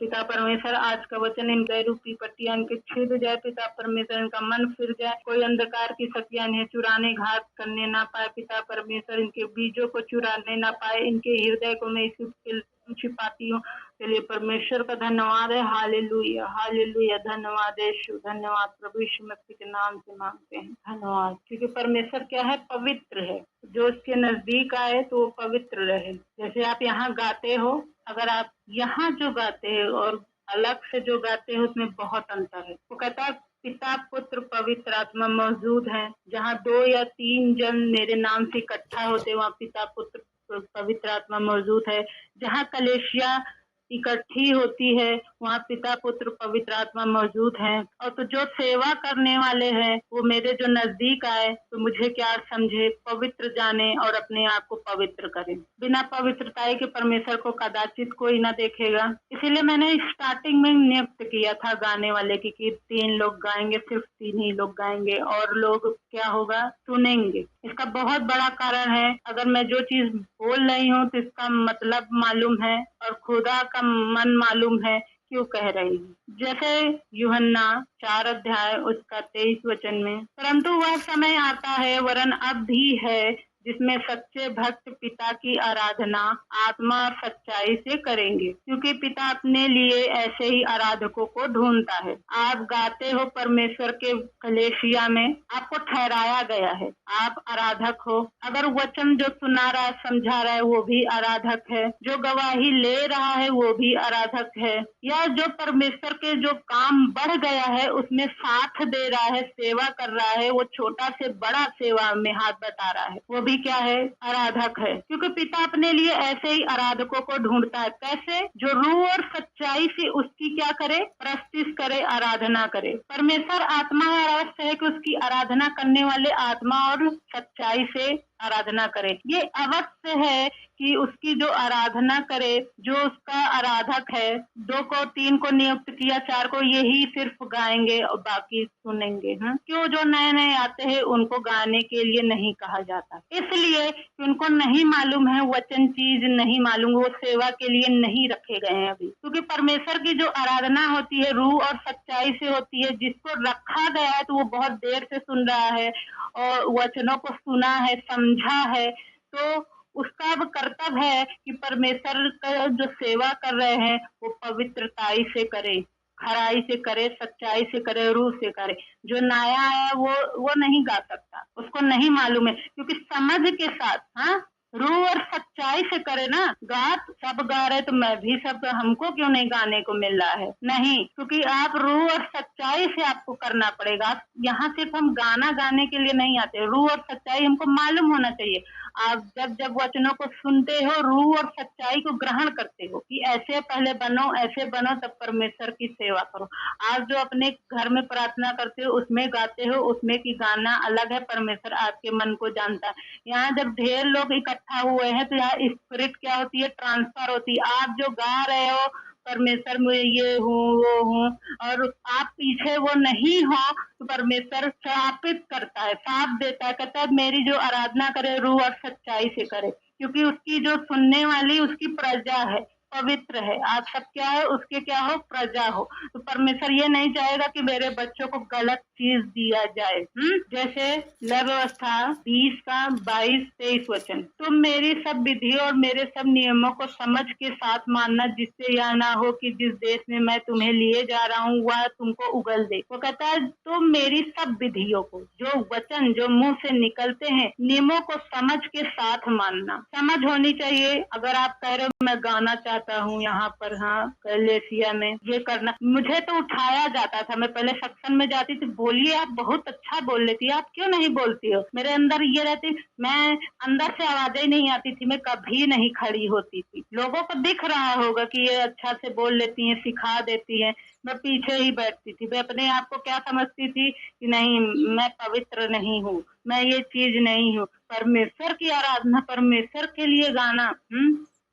पिता परमेश्वर आज का वचन इनके रूपी पट्टियां इनके छेद जाए। पिता परमेश्वर इनका मन फिर जाए, कोई अंधकार की शक्तियां इन्हें चुराने घात करने ना पाए। पिता परमेश्वर इनके बीजों को चुराने ना पाए, इनके हृदय को मैं छिपाती हूँ। चलिए परमेश्वर का धन्यवाद है। Hallelujah hallelujah. धन्यवाद यीशु, धन्यवाद प्रभु यीशु मसीह के नाम से मांगते हैं, धन्यवाद। क्योंकि परमेश्वर क्या है? पवित्र है। जो उसके नजदीक आए तो वो पवित्र रहे। जैसे आप यहाँ गाते हो, अगर आप यहाँ जो गाते हैं और अलग से जो गाते हैं उसमें बहुत अंतर है। वो कहता है पिता पुत्र पवित्र आत्मा मौजूद है। जहाँ 2 या 3 जन मेरे नाम से इकट्ठा होते वहाँ पिता पुत्र पवित्र आत्मा मौजूद है। जहाँ कलेशिया इकट्ठी होती है वहाँ पिता पुत्र पवित्र आत्मा मौजूद है। और तो जो सेवा करने वाले हैं वो मेरे जो नजदीक आए तो मुझे क्या समझे, पवित्र जाने और अपने आप को पवित्र करें। बिना पवित्रता के परमेश्वर को कदाचित कोई ना देखेगा। इसीलिए मैंने स्टार्टिंग में नियुक्त किया था गाने वाले की कि 3 लोग गाएंगे, सिर्फ 3 ही लोग गाएंगे और लोग क्या होगा, सुनेंगे। इसका बहुत बड़ा कारण है, अगर मैं जो चीज बोल रही हूँ तो इसका मतलब मालूम है और खुदा का मन मालूम है क्यों कह रही हूँ। जैसे यूहन्ना 4 अध्याय उसका 23 वचन में, परंतु वह समय आता है वरन अब भी है जिसमें सच्चे भक्त पिता की आराधना आत्मा और सच्चाई से करेंगे, क्योंकि पिता अपने लिए ऐसे ही आराधकों को ढूंढता है। आप गाते हो परमेश्वर के कलेशिया में, आपको ठहराया गया है, आप आराधक हो। अगर वचन जो सुना रहा है समझा रहा है वो भी आराधक है, जो गवाही ले रहा है वो भी आराधक है, या जो परमेश्वर के जो काम बढ़ गया है उसमें साथ दे रहा है, सेवा कर रहा है, वो छोटा से बड़ा सेवा में हाथ बटा रहा है, वो भी क्या है? आराधक है। क्योंकि पिता अपने लिए ऐसे ही आराधकों को ढूंढता है। कैसे? जो रूह और सच्चाई से उसकी क्या करे? प्रस्तुति करे, आराधना करे। परमेश्वर आत्मा है, अवश्य है कि उसकी आराधना करने वाले आत्मा और सच्चाई से आराधना करे। ये अवश्य है कि उसकी जो आराधना करे, जो उसका आराधक है, 2 को 3 को नियुक्त किया, 4 को, यही सिर्फ गाएंगे और बाकी सुनेंगे। क्यों? जो नए नए आते हैं उनको गाने के लिए नहीं कहा जाता, इसलिए कि उनको नहीं मालूम है, वचन चीज नहीं मालूम, वो सेवा के लिए नहीं रखे गए हैं अभी। क्योंकि परमेश्वर की जो आराधना होती है रूह और सच्चाई से होती है। जिसको रखा गया है तो वो बहुत देर से सुन रहा है और वचनों को सुना है, समझा है, तो उसका अब कर्तव्य है कि परमेश्वर का जो सेवा कर रहे हैं वो पवित्रताई से करे, खराई से करे, सच्चाई से करे, रूह से करे। जो नया है वो नहीं गा सकता, उसको नहीं मालूम है, क्योंकि समझ के साथ, हाँ, रूह और सच्चाई से करे ना। सब गा रहे तो मैं भी सब, हमको क्यों नहीं गाने को मिल रहा है? नहीं, क्योंकि आप रूह और सच्चाई से आपको करना पड़ेगा। यहाँ सिर्फ हम गाना गाने के लिए नहीं आते, रूह और सच्चाई हमको मालूम होना चाहिए। आप जब जब वचनों को सुनते हो रूह और सच्चाई को ग्रहण करते हो कि ऐसे पहले बनो, ऐसे बनो, तब परमेश्वर की सेवा करो। आप जो अपने घर में प्रार्थना करते हो उसमें गाते हो, उसमें की गाना अलग है, परमेश्वर आपके मन को जानता है। यहाँ जब ढेर लोग इकट्ठा हुए हैं तो यहाँ स्पिरिट क्या होती है? ट्रांसफर होती है। आप जो गा रहे हो परमेश्वर में ये हूँ वो हूँ, और आप पीछे वो नहीं हो तो परमेश्वर स्थापित करता है, साथ देता है, कहता है मेरी जो आराधना करे रूह और सच्चाई से करे, क्योंकि उसकी जो सुनने वाली उसकी प्रजा है, पवित्र है। आप सब क्या है? उसके क्या हो? प्रजा हो। तो परमेश्वर ये नहीं चाहेगा कि मेरे बच्चों को गलत चीज दिया जाए। जैसे लय व्यवस्था 20 का 22-23 वचन, तुम मेरी सब विधि और मेरे सब नियमों को समझ के साथ मानना, जिससे यह ना हो कि जिस देश में मैं तुम्हें लिए जा रहा हूँ वह तुमको उगल दे। वो कहता है तुम मेरी सब विधियों को, जो वचन जो मुंह से निकलते हैं, नियमों को समझ के साथ मानना। समझ होनी चाहिए। अगर आप कह रहे हो मैं गाना चाहता हूँ यहाँ पर, हाँ, कलेसिया में ये करना, मुझे तो उठाया जाता था। मैं पहले सत्संग में जाती थी, बोलिए आप बहुत अच्छा बोल लेती है, आप क्यों नहीं बोलती हो? मेरे अंदर ये रहती, मैं अंदर से आवाजें नहीं आती थी, मैं कभी नहीं खड़ी होती थी। लोगों को दिख रहा होगा कि ये अच्छा से बोल लेती है, सिखा देती है, मैं पीछे ही बैठती थी। मैं अपने आप को क्या समझती थी कि नहीं, मैं पवित्र नहीं हूँ, मैं ये चीज नहीं हूँ। परमेश्वर की आराधना, परमेश्वर के लिए गाना,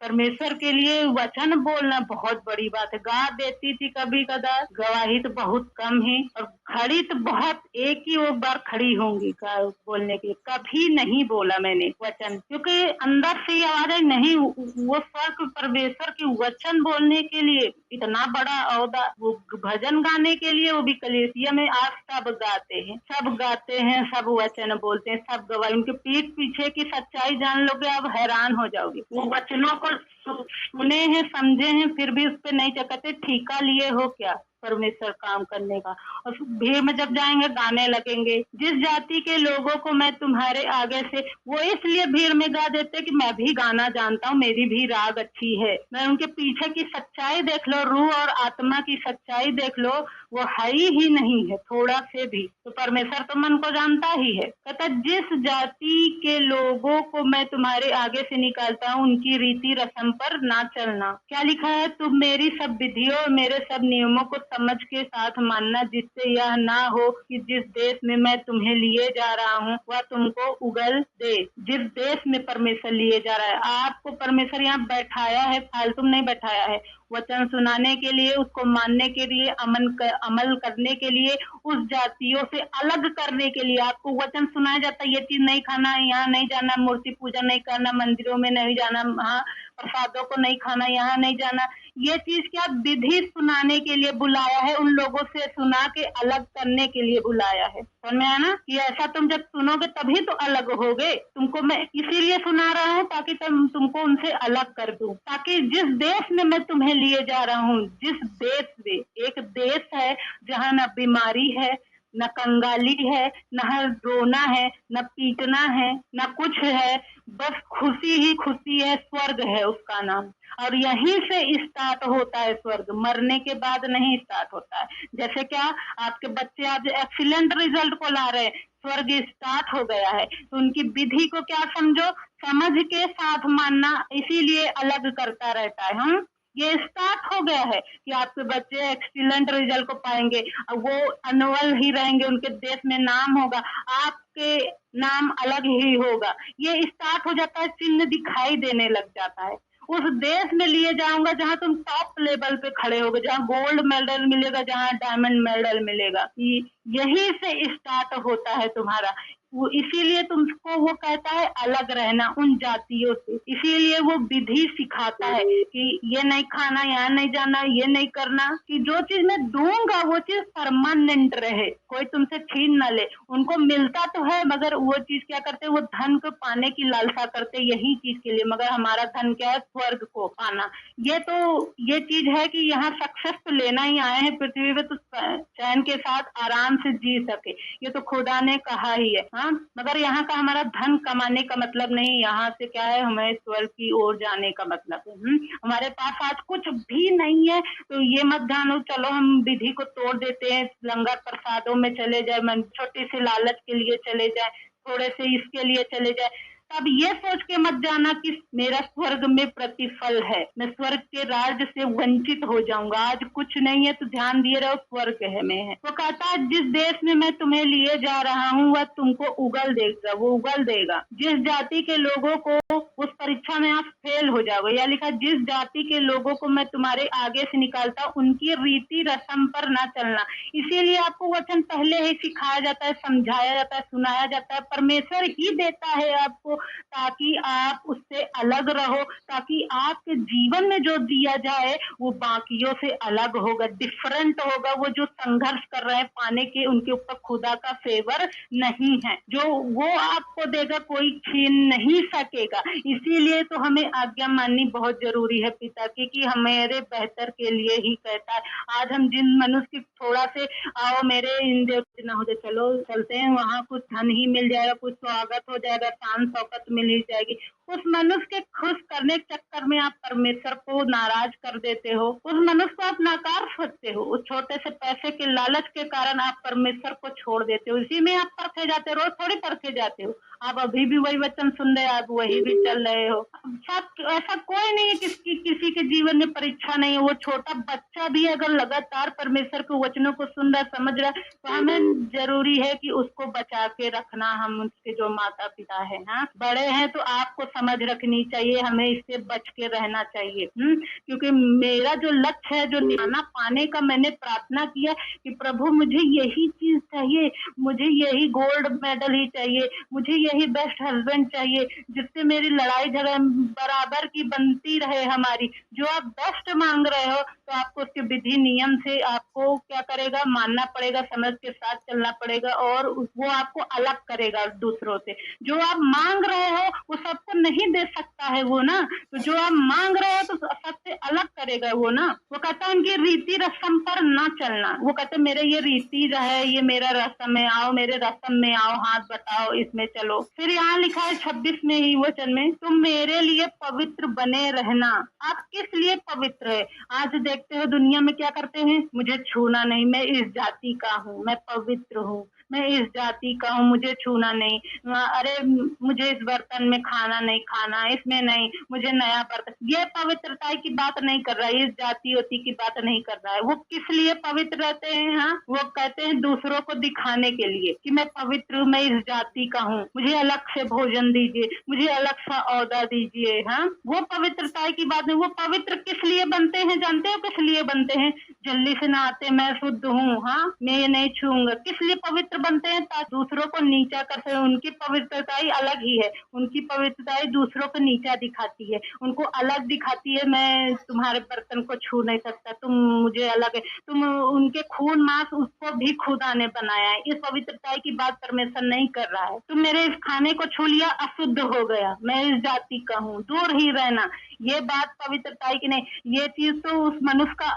परमेश्वर के लिए वचन बोलना बहुत बड़ी बात है। गा देती थी कभी कदार, गवाही तो बहुत कम ही, और खड़ी तो बहुत, एक ही वो बार खड़ी होंगी बोलने के लिए। कभी नहीं बोला मैंने वचन, क्योंकि अंदर से आवाज नहीं, वो फर्क परमेश्वर की वचन बोलने के लिए इतना बड़ा ओहदा, वो भजन गाने के लिए, वो भी कलीसिया में। आज सब गाते हैं, सब गाते हैं, सब वचन बोलते हैं, सब गवाही। उनके पीठ पीछे की सच्चाई जान लोगे, अब हैरान हो जाओगे। वो वचनों को सुने हैं, समझे हैं, फिर भी उस पर नहीं चकते। ठीका लिए हो क्या परमेश्वर काम करने का? और भीड़ में जब जाएंगे गाने लगेंगे, जिस जाति के लोगों को मैं तुम्हारे आगे से, वो इसलिए भीड़ में गा देते कि मैं भी गाना जानता हूँ, मेरी भी राग अच्छी है। मैं उनके पीछे की सच्चाई देख लो, रूह और आत्मा की सच्चाई देख लो, वो है ही नहीं है थोड़ा से भी। तो परमेश्वर तो मन को जानता ही है। कहता जिस जाति के लोगों को मैं तुम्हारे आगे से निकालता हूँ, उनकी रीति रस्म पर ना चलना। क्या लिखा है? तुम मेरी सब विधियों और मेरे सब नियमों को समझ के साथ मानना, जिससे यह ना हो कि जिस देश में मैं तुम्हें लिए जा रहा हूँ वह तुमको उगल दे। जिस देश में परमेश्वर लिए जा रहा है, आपको परमेश्वर यहाँ बैठाया है, फालतू नहीं बैठाया है। वचन सुनाने के लिए, उसको मानने के लिए, अमल करने के लिए, उस जातियों से अलग करने के लिए आपको वचन सुनाया जाता है। ये चीज नहीं खाना, यहाँ नहीं जाना, मूर्ति पूजा नहीं करना, मंदिरों में नहीं जाना, हाँ प्रसादों को नहीं खाना, यहाँ नहीं जाना। ये चीज क्या विधि सुनाने के लिए बुलाया है, उन लोगों से सुना के अलग करने के लिए बुलाया है। समझ में आया ना? कि ऐसा तुम जब सुनोगे तभी तो अलग होगे। तुमको मैं इसीलिए सुना रहा हूँ ताकि तुमको उनसे अलग कर दूं, ताकि जिस देश में मैं तुम्हें लिए जा रहा हूँ, जिस देश में, एक देश है जहाँ न बीमारी है, न कंगाली है, न रोना है, न पीटना है, न कुछ है, बस खुशी ही खुशी है। स्वर्ग है उसका नाम, और यहीं से स्टार्ट होता है स्वर्ग, मरने के बाद नहीं स्टार्ट होता है। जैसे क्या आपके बच्चे आज एक्सीलेंट रिजल्ट को ला रहे हैं, स्वर्ग स्टार्ट हो गया है। तो उनकी विधि को क्या समझो, समझ के साथ मानना, इसीलिए अलग करता रहता है। हम ये स्टार्ट हो गया है कि आपके बच्चे एक्सीलेंट रिजल्ट को पाएंगे, वो अनवल ही रहेंगे, उनके देश में नाम होगा, आपके नाम अलग ही होगा। ये स्टार्ट हो जाता है, चिन्ह दिखाई देने लग जाता है। उस देश में लिए जाऊंगा जहां तुम टॉप लेवल पे खड़े होगे, जहां गोल्ड मेडल मिलेगा, जहां डायमंड मेडल मिलेगा। यही से स्टार्ट होता है तुम्हारा। वो इसीलिए तुमको वो कहता है अलग रहना उन जातियों से, इसीलिए वो विधि सिखाता है कि ये नहीं खाना, यहाँ नहीं जाना, ये नहीं करना, कि जो चीज मैं दूंगा वो चीज परमानेंट रहे, कोई तुमसे छीन ना ले। उनको मिलता तो है, मगर वो चीज क्या करते, वो धन को पाने की लालसा करते यही चीज के लिए। मगर हमारा धन क्या है? स्वर्ग को पाना। ये चीज है कि यहाँ सक्सेस तो लेना ही आए हैं पृथ्वी पे, तो चैन के साथ आराम से जी सके, ये तो खुदा ने कहा ही है। हाँ, मगर यहाँ का हमारा धन कमाने का मतलब नहीं, यहाँ से क्या है, हमें स्वर्ग की ओर जाने का मतलब है। हमारे पास आज कुछ भी नहीं है तो ये मत जानो चलो हम विधि को तोड़ देते हैं, लंगर प्रसादों में चले जाए, मन छोटी सी लालच के लिए चले जाए, थोड़े से इसके लिए चले जाए। तब ये सोच के मत जाना कि मेरा स्वर्ग में प्रतिफल है, मैं स्वर्ग के राज से वंचित हो जाऊंगा। आज कुछ नहीं है तो ध्यान दिए रहो, स्वर्ग है में है। वो कहता है जिस देश में मैं तुम्हें लिए जा रहा हूँ वह तुमको उगल देगा, वो उगल देगा। जिस जाति के लोगों को, उस परीक्षा में आप फेल हो जाओगे। या लिखा जिस जाति के लोगों को मैं तुम्हारे आगे से निकालता हूँ उनकी रीति रस्म पर ना चलना। इसीलिए आपको वचन पहले ही सिखाया जाता है, समझाया जाता है, सुनाया जाता है। परमेश्वर ही देता है आपको ताकि आप उससे अलग रहो, ताकि आपके जीवन में जो दिया जाए वो बाकियों से अलग होगा, डिफरेंट होगा। वो जो संघर्ष कर रहे हैं पाने के, उनके ऊपर खुदा का फेवर नहीं है, जो वो आपको देगा कोई छीन नहीं सकेगा। इसीलिए तो हमें आज्ञा माननी बहुत जरूरी है पिता की, कि हमारे बेहतर के लिए ही कहता है। आज हम जिन मनुष्य की थोड़ा से आओ मेरे इंद्रिय न हो जाए, चलो चलते हैं, वहां कुछ धन ही मिल जाएगा, कुछ स्वागत हो जाएगा, शान शौकत मिल ही जाएगी, उस मनुष्य के खुश करने के चक्कर में आप परमेश्वर को नाराज कर देते हो, उस मनुष्य को आप नकार सकते हो। उस छोटे से पैसे के लालच के कारण आप परमेश्वर को छोड़ देते हो, इसी में आप परखे जाते हो। रोज थोड़ी परखे जाते हो, आप अभी भी वही वचन सुन रहे, आप वही भी चल रहे हो। सब ऐसा कोई नहीं है किसी के जीवन में परीक्षा नहीं है। वो छोटा बच्चा भी अगर लगातार परमेश्वर के वचनों को सुन रहा, समझ रहा, तो हमें जरूरी है कि उसको बचा के रखना। हम उसके जो माता पिता है, हाँ बड़े हैं, तो आपको समझ रखनी चाहिए, हमें इससे बच के रहना चाहिए। क्योंकि मेरा जो लक्ष्य है, जो निशाना पाने का मैंने प्रार्थना किया कि प्रभु मुझे यही चीज चाहिए, मुझे यही गोल्ड मेडल ही चाहिए, मुझे यही बेस्ट हस्बैंड चाहिए जिससे मेरी लड़ाई झगड़ा बराबर की बनती रहे हमारी। जो आप बेस्ट मांग रहे हो तो आपको उसके विधि नियम से आपको क्या करेगा, मानना पड़ेगा, समझ के साथ चलना पड़ेगा और वो आपको अलग करेगा दूसरों से। जो आप मांग रहे हो वो सबको नहीं दे सकता है वो ना, तो जो आप मांग रहे हो तो सबसे अलग करेगा वो ना। वो कहता है उनकी रीति रस्म पर ना चलना। वो कहते मेरे ये रीति है, ये मेरा रस्म है, आओ मेरे रस्म में आओ, हाथ बताओ इसमें चलो। फिर यहाँ लिखा है 26 में ही वचन में, तुम मेरे लिए पवित्र बने रहना। आप किस लिए पवित्र है? आज देखते हो दुनिया में क्या करते हैं, मुझे छूना नहीं, मैं इस जाति का हूँ, मैं पवित्र हूँ, मैं इस जाति का हूँ, मुझे छूना नहीं, अरे मुझे इस बर्तन में खाना नहीं खाना, इसमें नहीं, मुझे नया बर्तन। ये पवित्रता की बात नहीं कर रहा है, इस जाति होती की बात नहीं कर रहा है। वो किस लिए पवित्र रहते हैं? हाँ, वो कहते हैं दूसरों को दिखाने के लिए कि मैं पवित्र हूँ, मैं इस जाति का हूँ, मुझे अलग से भोजन दीजिए, मुझे अलग सा औदा दीजिए। हाँ, वो पवित्रता की बात है। वो पवित्र किस लिए बनते हैं जानते हो? किस लिए बनते हैं? जल्दी से नहाते, मैं शुद्ध हूँ, हाँ मैं ये नहीं छूऊंगा। किस लिए पवित्र बनते हैं? ताकि दूसरों को नीचा कर सके। उनकी पवित्रता ही अलग ही है, उनकी पवित्रता ही दूसरों को नीचा दिखाती है, उनको अलग दिखाती है। मैं तुम्हारे बर्तन को छू नहीं सकता, तुम मुझे अलग है, तुम उनके खून मांस उसको भी खुदा ने बनाया है। इस पवित्रता की बात परमेश्वर नहीं कर रहा है। तुम मेरे इस खाने को छू लिया, अशुद्ध हो गया, मैं इस जाति का हूँ, दूर ही रहना। ये बात पवित्रता की नहीं। ये चीज तो उस मनुष्य का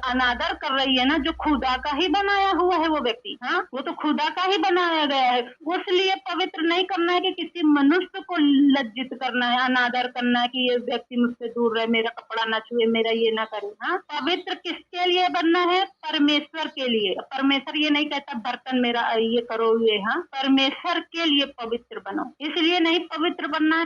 अनादर कर रही है ना, जो खुदा का ही बनाया हुआ है वो व्यक्ति। हाँ, वो तो खुदा का ही बनाया गया है। उसलिए पवित्र नहीं करना है कि किसी मनुष्य को लज्जित करना है, अनादर करना है कि ये व्यक्ति मुझसे दूर रहे, मेरा कपड़ा ना छुए, मेरा ये ना करे। हाँ, पवित्र किसके लिए बनना है? परमेश्वर के लिए। परमेश्वर ये नहीं कहता बर्तन मेरा ये करो ये। हाँ, परमेश्वर के लिए पवित्र बनो। इसलिए नहीं पवित्र बनना है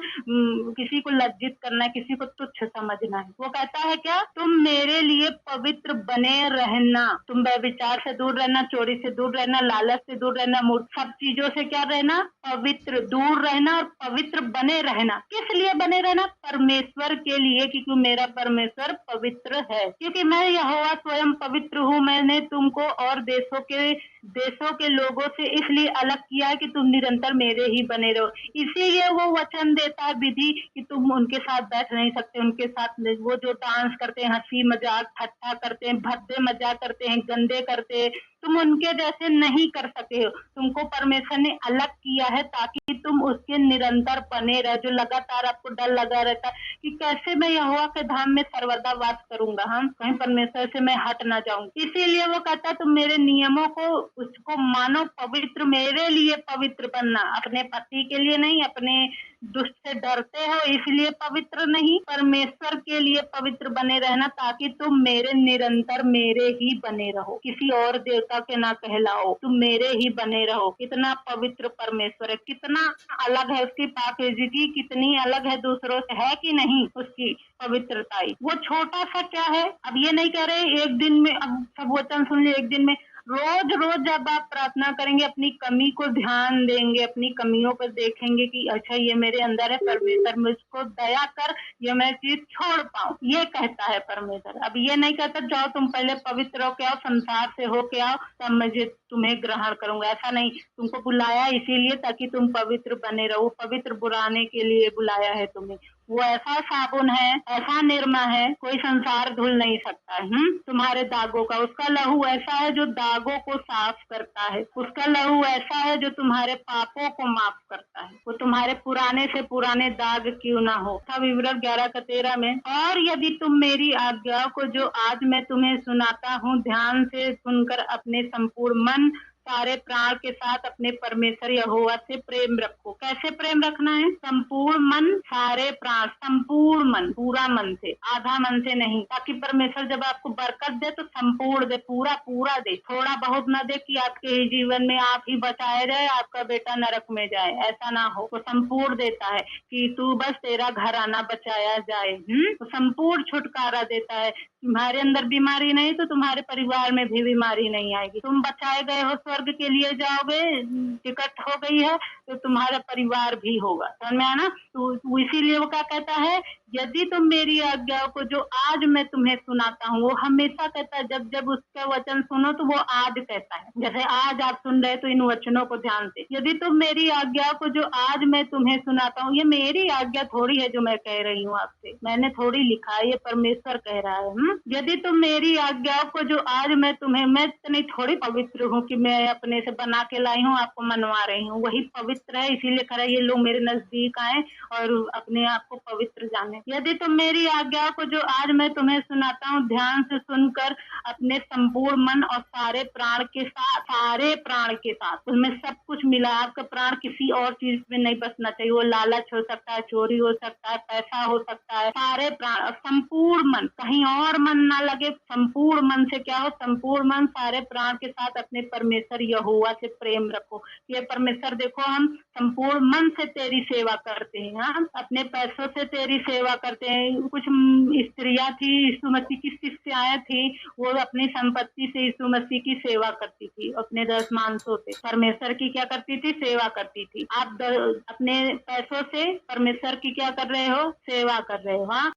किसी को लज्जित करना है, किसी को तुच्छ समझना है। वो कहता है क्या? तुम मेरे लिए पवित्र बने रहना। तुम व्यभिचार से दूर रहना, चोरी से दूर रहना, लालच से दूर रहना, सब चीजों से क्या रहना? पवित्र दूर रहना और पवित्र बने रहना। किस लिए बने रहना? परमेश्वर के लिए, क्योंकि मेरा परमेश्वर पवित्र है। क्योंकि मैं यहोवा स्वयं पवित्र हूँ। मैंने तुमको और देशों के लोगों से इसलिए अलग किया है कि तुम निरंतर मेरे ही बने रहो। इसीलिए वो वचन देता है विधि कि तुम उनके साथ बैठ नहीं सकते, उनके साथ वो जो डांस करते हैं, हंसी मजाक ठट्ठा करते हैं, भद्दे मजाक करते हैं, गंदे करते हैं, तुम उनके जैसे नहीं कर सके हो। तुमको परमेश्वर ने अलग किया है ताकि तुम उसके निरंतर बने रहे। जो लगातार आपको डर लगा रहता है कि कैसे मैं यहोवा के धाम में सर्वदा वास करूंगा, हम कहीं परमेश्वर से मैं हट ना जाऊं। इसीलिए वो कहता है तुम मेरे नियमों को उसको मानो, पवित्र मेरे लिए पवित्र बनना। अपने पति के लिए नहीं, अपने दुष्ट से डरते हो इसलिए पवित्र नहीं, परमेश्वर के लिए पवित्र बने रहना ताकि तुम मेरे निरंतर मेरे ही बने रहो, किसी और देवता के ना कहलाओ, तुम मेरे ही बने रहो। कितना पवित्र परमेश्वर है, कितना अलग है उसकी पाकीज़गी, कितनी अलग है दूसरों से, है कि नहीं? उसकी पवित्रता वो छोटा सा क्या है। अब ये नहीं कह रहे एक दिन में, अब सब वचन सुन लिए, एक दिन में रोज रोज जब आप प्रार्थना करेंगे, अपनी कमी को ध्यान देंगे, अपनी कमियों पर देखेंगे कि अच्छा ये मेरे अंदर है, परमेश्वर मुझको दया कर, ये मैं चीज छोड़ पाऊं, ये कहता है परमेश्वर। अब ये नहीं कहता जाओ तुम पहले पवित्र हो के आओ, संसार से हो के आओ, तब मुझे तुम्हें ग्रहण करूंगा। ऐसा नहीं, तुमको बुलाया इसीलिए ताकि तुम पवित्र बने रहो, पवित्र बुलाने के लिए बुलाया है तुम्हें। वो ऐसा साबुन है, ऐसा निरमा है, कोई संसार धुल नहीं सकता है तुम्हारे दागों का। उसका लहू ऐसा है जो दागों को साफ करता है, उसका लहू ऐसा है जो तुम्हारे पापों को माफ करता है। वो तुम्हारे पुराने से पुराने दाग क्यों ना हो। विवरण 11:13 में, और यदि तुम मेरी आज्ञाओं को जो आज मैं तुम्हें सुनाता हूँ ध्यान से सुनकर अपने संपूर्ण मन सारे प्राण के साथ अपने परमेश्वर यहोवा से प्रेम रखो। कैसे प्रेम रखना है? संपूर्ण मन, सारे प्राण, संपूर्ण मन, पूरा मन से, आधा मन से नहीं, ताकि परमेश्वर जब आपको बरकत दे तो संपूर्ण दे, पूरा पूरा दे, थोड़ा बहुत न दे कि आपके ही जीवन में आप ही बचाए जाए, आपका बेटा नरक में जाए, ऐसा ना हो। वो संपूर्ण देता है कि तू बस तेरा घर आना बचाया जाए। तो संपूर्ण छुटकारा देता है। तुम्हारे अंदर बीमारी नहीं तो तुम्हारे परिवार में भी बीमारी नहीं आएगी। तुम बचाए गए हो, स्वर्ग के लिए जाओगे, टिकट हो गई है तो तुम्हारा परिवार भी होगा। समझ में आना? तो इसीलिए वो क्या कहता है, यदि तुम मेरी आज्ञाओं को जो आज मैं तुम्हें सुनाता हूँ, वो हमेशा कहता है, जब जब उसका वचन सुनो तो वो आज कहता है। जैसे आज आप सुन रहे तो इन वचनों को ध्यान से, यदि तुम मेरी आज्ञाओं को जो आज मैं तुम्हें सुनाता हूँ, ये मेरी आज्ञा थोड़ी है जो मैं कह रही हूँ आपसे, मैंने थोड़ी लिखा है, ये परमेश्वर कह रहा है। यदि तुम मेरी आज्ञाओं को जो आज मैं तुम्हें, मैं इतनी थोड़ी पवित्र हूँ कि मैं अपने से बना के लाई हूँ, आपको मनवा रही हूँ, वही पवित्र है, इसीलिए कह रहा है ये लोग मेरे नजदीक आए और अपने आप को पवित्र जाने। यदि तुम मेरी आज्ञा को जो आज मैं तुम्हें सुनाता हूँ ध्यान से सुनकर अपने संपूर्ण मन और सारे प्राण के साथ, उसमें सब कुछ मिला, आपका प्राण किसी और चीज में नहीं बसना चाहिए, वो लालच हो सकता है, चोरी हो सकता है, पैसा हो सकता है, सारे प्राण और संपूर्ण मन, कहीं और मन ना लगे, संपूर्ण मन से क्या हो, संपूर्ण मन सारे प्राण के साथ अपने परमेश्वर यहोवा से प्रेम रखो। ये परमेश्वर देखो, हम संपूर्ण मन से तेरी सेवा करते हैं, हाँ? अपने पैसों से तेरी सेवा करते हैं। कुछ स्त्रियां थी, यीशु मसीह की शिष्याएं थी, वो अपनी संपत्ति से यीशु मसीह की सेवा करती थी, अपने दशमांशों से परमेश्वर की क्या करती थी, सेवा करती थी। आप अपने पैसों से परमेश्वर की क्या कर रहे हो, सेवा कर रहे हो, हाँ?